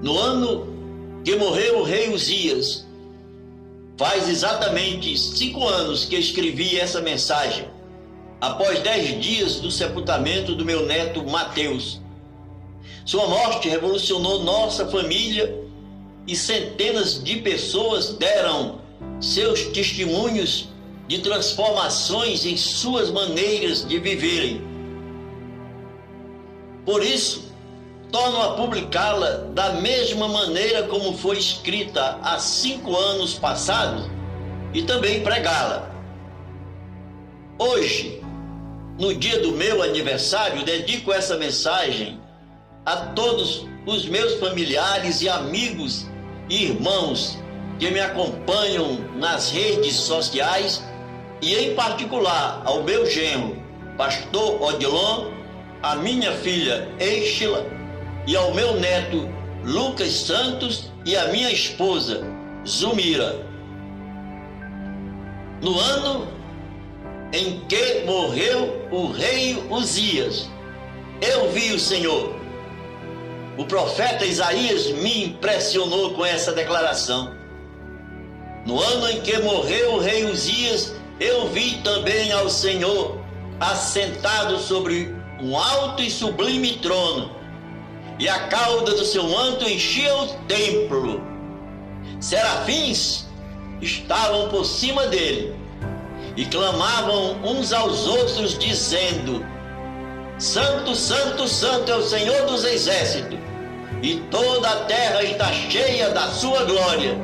No ano que morreu o rei Uzias, faz exatamente 5 anos que escrevi essa mensagem, após 10 dias do sepultamento do meu neto Mateus. Sua morte revolucionou nossa família e centenas de pessoas deram seus testemunhos de transformações em suas maneiras de viverem. Por isso, torno a publicá-la da mesma maneira como foi escrita há 5 anos passados e também pregá-la. Hoje, no dia do meu aniversário, dedico essa mensagem a todos os meus familiares e amigos e irmãos que me acompanham nas redes sociais e, em particular, ao meu genro, pastor Odilon, a minha filha Eichila e ao meu neto Lucas Santos e a minha esposa Zumira. No ano em que morreu o rei Uzias, eu vi o Senhor. O profeta Isaías me impressionou com essa declaração. No ano em que morreu o rei Uzias, eu vi também ao Senhor assentado sobre um alto e sublime trono, e a cauda do seu manto enchia o templo. Serafins estavam por cima dele e clamavam uns aos outros, dizendo: Santo, Santo, Santo é o Senhor dos exércitos, e toda a terra está cheia da sua glória.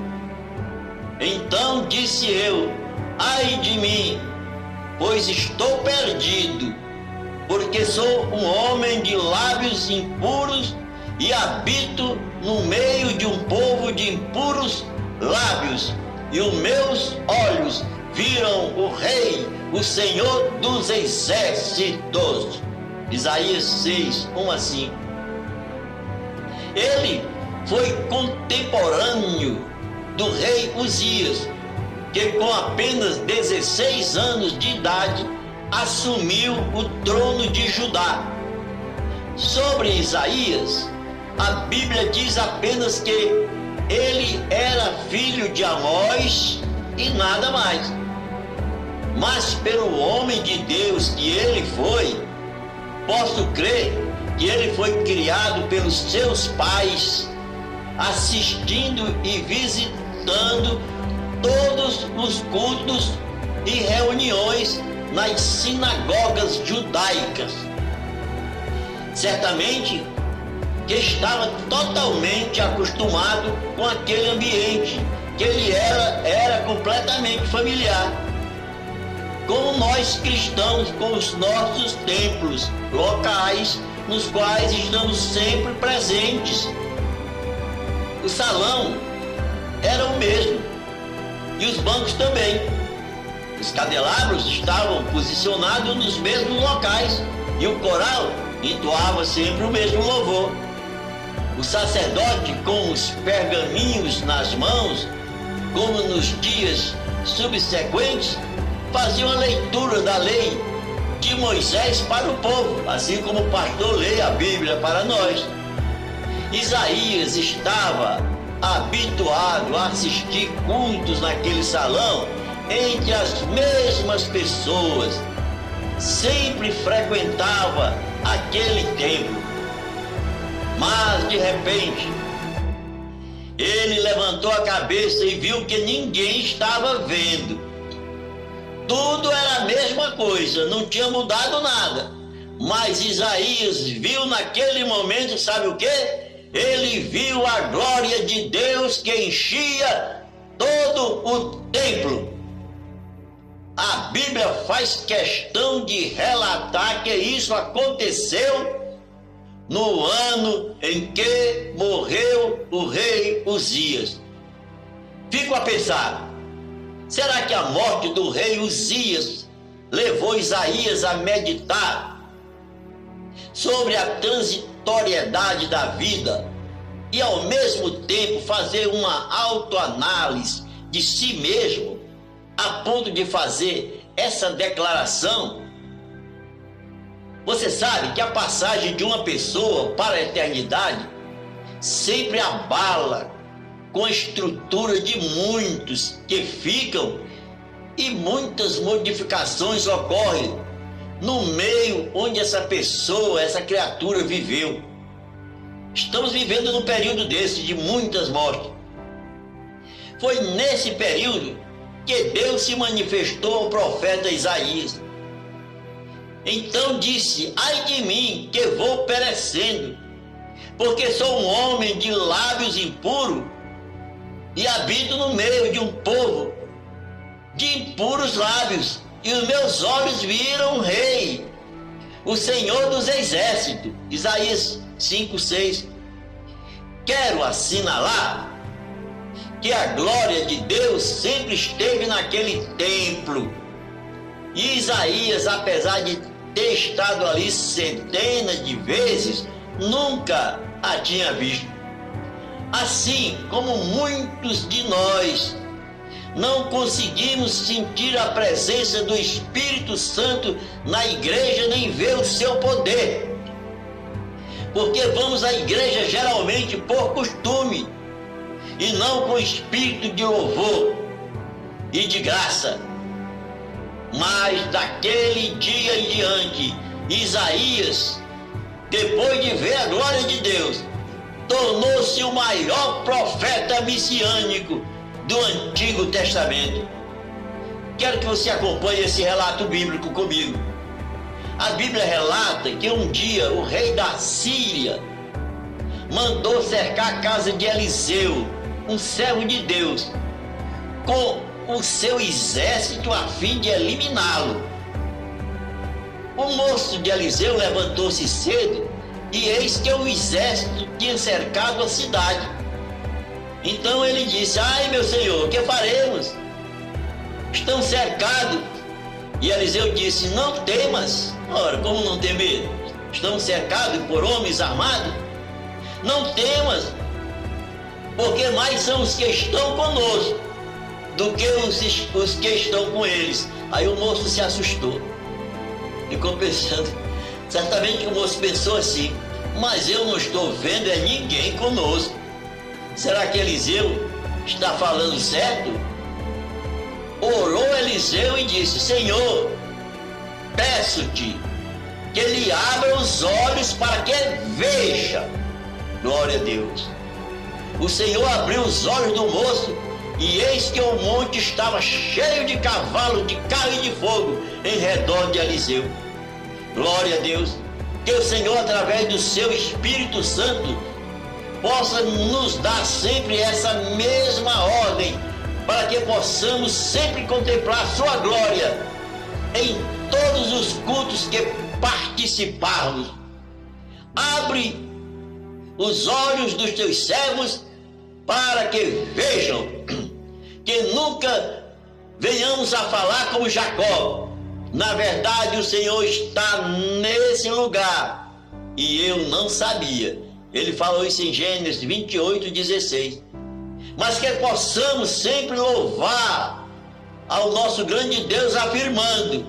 Então disse eu: ai de mim, pois estou perdido, porque sou um homem de lábios impuros e habito no meio de um povo de impuros lábios, e os meus olhos viram o Rei, o Senhor dos exércitos. Isaías 6, 1 a 5. Ele foi contemporâneo do rei Uzias, que com apenas 16 anos de idade assumiu o trono de Judá. Sobre Isaías, a Bíblia diz apenas que ele era filho de Amós e nada mais. Mas pelo homem de Deus que ele foi, posso crer que ele foi criado pelos seus pais, assistindo e visitando todos os cultos e reuniões nas sinagogas judaicas. Certamente que estava totalmente acostumado com aquele ambiente, que ele era completamente familiar. Como nós cristãos com os nossos templos locais, nos quais estamos sempre presentes. O salão era o mesmo, e os bancos também. Os candelabros estavam posicionados nos mesmos locais, e o coral entoava sempre o mesmo louvor. O sacerdote, com os pergaminhos nas mãos, como nos dias subsequentes, fazia uma leitura da lei de Moisés para o povo, assim como o pastor lê a Bíblia para nós. Isaías estava habituado a assistir cultos naquele salão entre as mesmas pessoas, sempre frequentava aquele templo. Mas de repente ele levantou a cabeça e viu que ninguém estava vendo. Tudo era a mesma coisa, não tinha mudado nada. Mas Isaías viu naquele momento, sabe o quê? Ele viu a glória de Deus que enchia todo o templo. A Bíblia faz questão de relatar que isso aconteceu no ano em que morreu o rei Uzias. Fico a pensar, será que a morte do rei Uzias levou Isaías a meditar sobre a transitoriedade da vida e ao mesmo tempo fazer uma autoanálise de si mesmo, a ponto de fazer essa declaração? Você sabe que a passagem de uma pessoa para a eternidade sempre abala com a estrutura de muitos que ficam, e muitas modificações ocorrem no meio onde essa pessoa, essa criatura viveu. Estamos vivendo num período desse de muitas mortes. Foi nesse período que Deus se manifestou ao profeta Isaías. Então disse: ai de mim, que vou perecendo, porque sou um homem de lábios impuros e habito no meio de um povo de impuros lábios, e os meus olhos viram o Rei, o Senhor dos Exércitos. Isaías 5:6. Quero assinalar que a glória de Deus sempre esteve naquele templo. E Isaías, apesar de ter estado ali centenas de vezes, nunca a tinha visto. Assim como muitos de nós não conseguimos sentir a presença do Espírito Santo na igreja, nem ver o seu poder, porque vamos à igreja geralmente por costume e não com espírito de louvor e de graça. Mas daquele dia em diante, Isaías, depois de ver a glória de Deus, tornou-se o maior profeta messiânico do Antigo Testamento. Quero que você acompanhe esse relato bíblico comigo. A Bíblia relata que um dia o rei da Síria mandou cercar a casa de Eliseu, um servo de Deus, com o seu exército a fim de eliminá-lo. O moço de Eliseu levantou-se cedo e eis que o exército tinha cercado a cidade. Então ele disse: ai, meu senhor, que faremos? Estão cercados. E Eliseu disse: não temas. Ora, como não ter medo? Estamos cercados por homens armados? Não temas, porque mais são os que estão conosco do que os que estão com eles. Aí o moço se assustou, ficou pensando. Certamente que o moço pensou assim: mas eu não estou vendo ninguém conosco. Será que Eliseu está falando certo? Orou Eliseu e disse: Senhor, peço-te que ele abra os olhos para que veja. Glória a Deus. O Senhor abriu os olhos do moço, e eis que o monte estava cheio de cavalos, de carro e de fogo em redor de Eliseu. Glória a Deus. Que o Senhor, através do seu Espírito Santo, possa nos dar sempre essa mesma ordem, para que possamos sempre contemplar a sua glória em todos os cultos que participarmos. Abre os olhos dos teus servos para que vejam, que nunca venhamos a falar como Jacó: na verdade o Senhor está nesse lugar e eu não sabia. Ele falou isso em Gênesis 28:16. Mas que possamos sempre louvar ao nosso grande Deus, afirmando: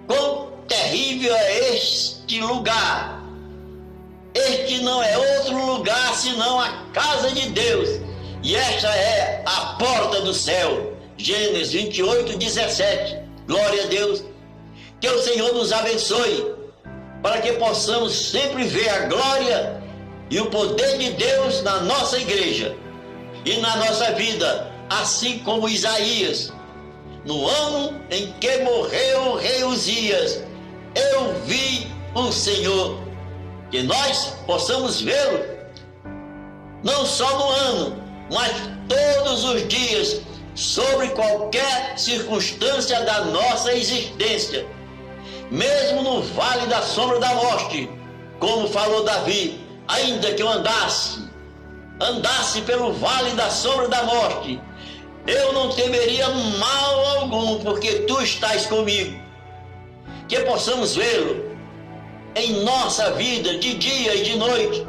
quão terrível é este lugar! Este não é outro lugar senão a casa de Deus, e esta é a porta do céu. Gênesis 28:17. Glória a Deus. Que o Senhor nos abençoe, para que possamos sempre ver a glória e o poder de Deus na nossa igreja e na nossa vida, assim como Isaías, no ano em que morreu o rei Uzias, eu vi o Senhor. Que nós possamos vê-lo, não só no ano, mas todos os dias, sobre qualquer circunstância da nossa existência, mesmo no vale da sombra da morte, como falou Davi: ainda que eu andasse pelo vale da sombra da morte, eu não temeria mal algum, porque tu estás comigo. Que possamos vê-lo em nossa vida, de dia e de noite,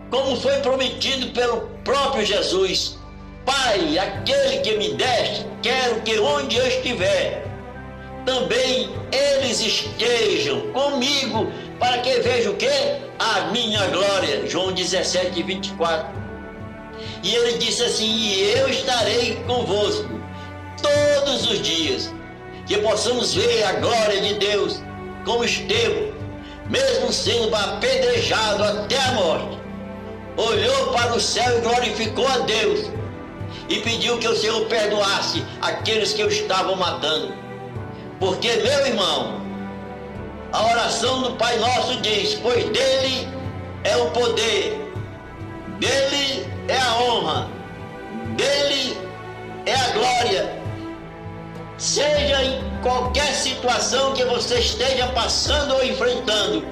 como foi prometido pelo próprio Jesus: Pai, aquele que me deste, quero que onde eu estiver, também eles estejam comigo, para que vejam o quê? A a minha glória. João 17, 24. E ele disse assim: e eu estarei convosco todos os dias. Que possamos ver a glória de Deus, como Estevão, mesmo sendo apedrejado até a morte, olhou para o céu e glorificou a Deus, e pediu que o Senhor perdoasse aqueles que o estavam matando. Porque, meu irmão, a oração do Pai Nosso diz: pois dele é o poder, dele é a honra, dele é a glória. Seja em qualquer situação que você esteja passando ou enfrentando,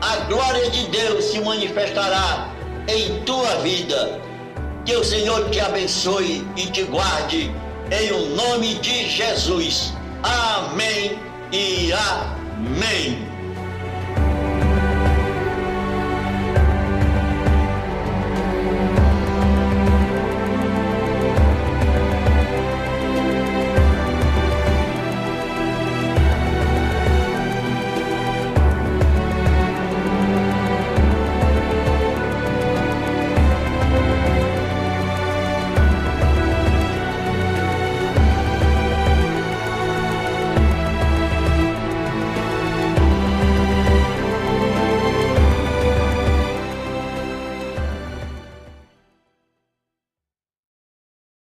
a glória de Deus se manifestará em tua vida. Que o Senhor te abençoe e te guarde, em o nome de Jesus. Amém e amém.